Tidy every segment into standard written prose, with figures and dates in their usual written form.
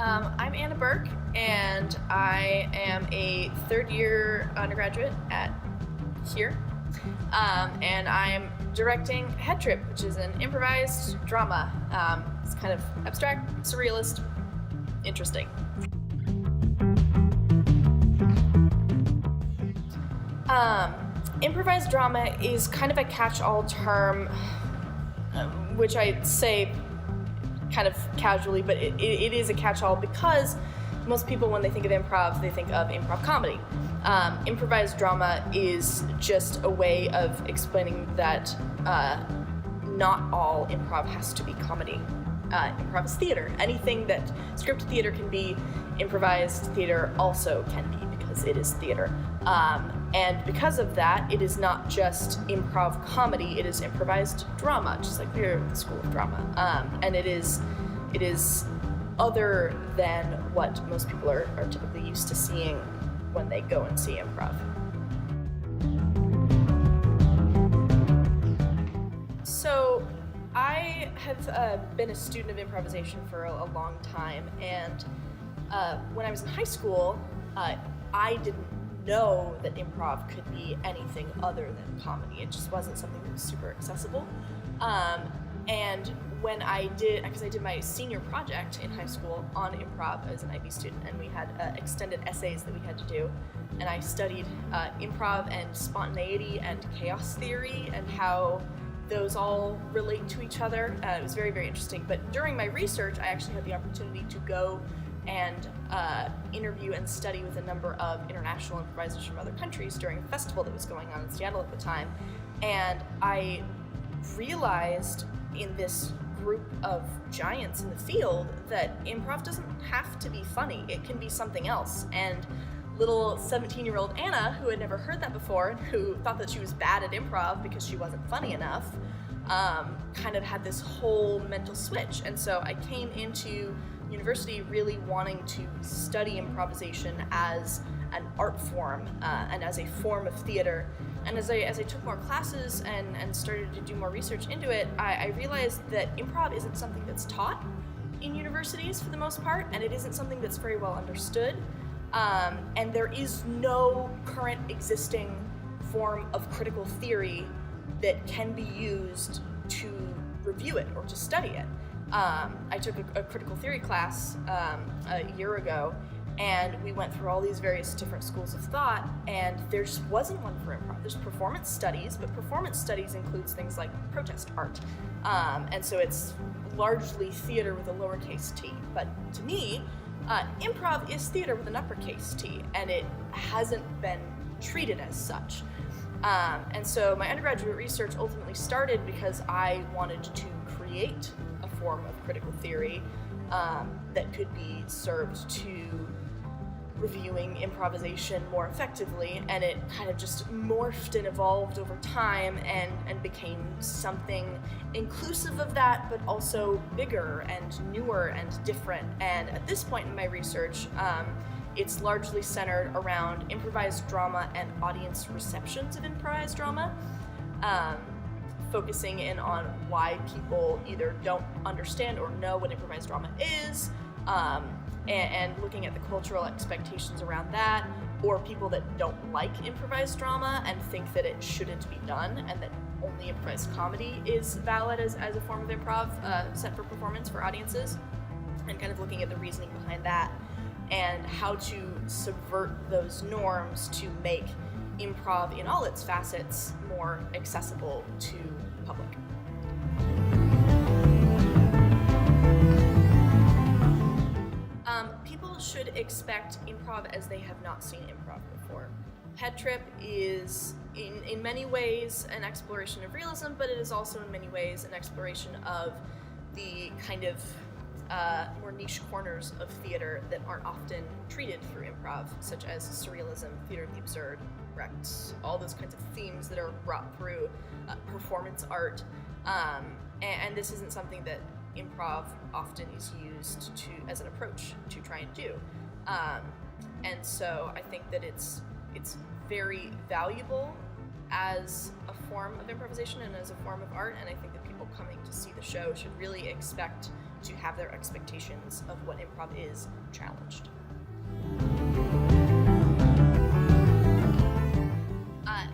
I'm Anna Burke, and I am a third-year undergraduate at here, and I'm directing Head Trip, which is an improvised drama. It's kind of abstract, surrealist, interesting. Improvised drama is kind of a catch-all term, which I say kind of casually, but it is a catch-all because most people, when they think of improv, they think of improv comedy. Improvised drama is just a way of explaining that not all improv has to be comedy. Improv is theater. Anything that scripted theater can be, improvised theater also can be, because it is theater. And because of that, it is not just improv comedy, it is improvised drama, just like we're at the School of Drama. And it is other than what most people are typically used to seeing when they go and see improv. So I have been a student of improvisation for a long time, and when I was in high school, I didn't know that improv could be anything other than comedy. It just wasn't something that was super accessible. And when I did, because I did my senior project in high school on improv as an IB student, and we had extended essays that we had to do, and I studied improv and spontaneity and chaos theory and how those all relate to each other. It was very, very interesting. But during my research, I actually had the opportunity to go and interview and study with a number of international improvisers from other countries during a festival that was going on in Seattle at the time. And I realized in this group of giants in the field that improv doesn't have to be funny. It can be something else. And little 17-year-old Anna, who had never heard that before, who thought that she was bad at improv because she wasn't funny enough, kind of had this whole mental switch. And so I came into university really wanting to study improvisation as an art form and as a form of theater. And as I took more classes and started to do more research into it, I realized that improv isn't something that's taught in universities for the most part, and it isn't something that's very well understood. And there is no current existing form of critical theory that can be used to review it or to study it. I took a critical theory class a year ago, and we went through all these various different schools of thought, and there just wasn't one for improv. There's performance studies, but performance studies includes things like protest art. And so it's largely theater with a lowercase t. But to me, improv is theater with an uppercase T, and it hasn't been treated as such. And so my undergraduate research ultimately started because I wanted to create a form of critical theory that could be served to reviewing improvisation more effectively, and it kind of just morphed and evolved over time and became something inclusive of that, but also bigger and newer and different. And at this point in my research, it's largely centered around improvised drama and audience receptions of improvised drama, focusing in on why people either don't understand or know what improvised drama is, and looking at the cultural expectations around that, or people that don't like improvised drama and think that it shouldn't be done, and that only improvised comedy is valid as a form of improv set for performance for audiences, and kind of looking at the reasoning behind that and how to subvert those norms to make improv in all its facets more accessible to the public. People should expect improv as they have not seen improv before. Head Trip is in many ways an exploration of realism, but it is also in many ways an exploration of the kind of more niche corners of theater that aren't often treated through improv, such as surrealism, theater of the absurd, Brecht, all those kinds of themes that are brought through performance art. And this isn't something that improv often is used as an approach to try and do. And so I think that it's very valuable as a form of improvisation and as a form of art, and I think that people coming to see the show should really expect to have their expectations of what improv is challenged.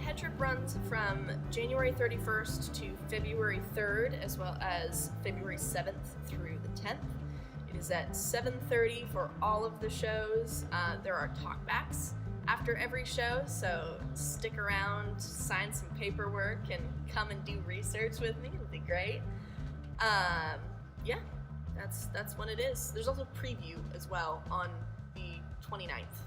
Head Trip runs from January 31st to February 3rd, as well as February 7th through the 10th. It is at 7:30 for all of the shows. There are talkbacks after every show, so stick around, sign some paperwork, and come and do research with me. It'll be great. Yeah, that's what it is. There's also preview as well on the 29th.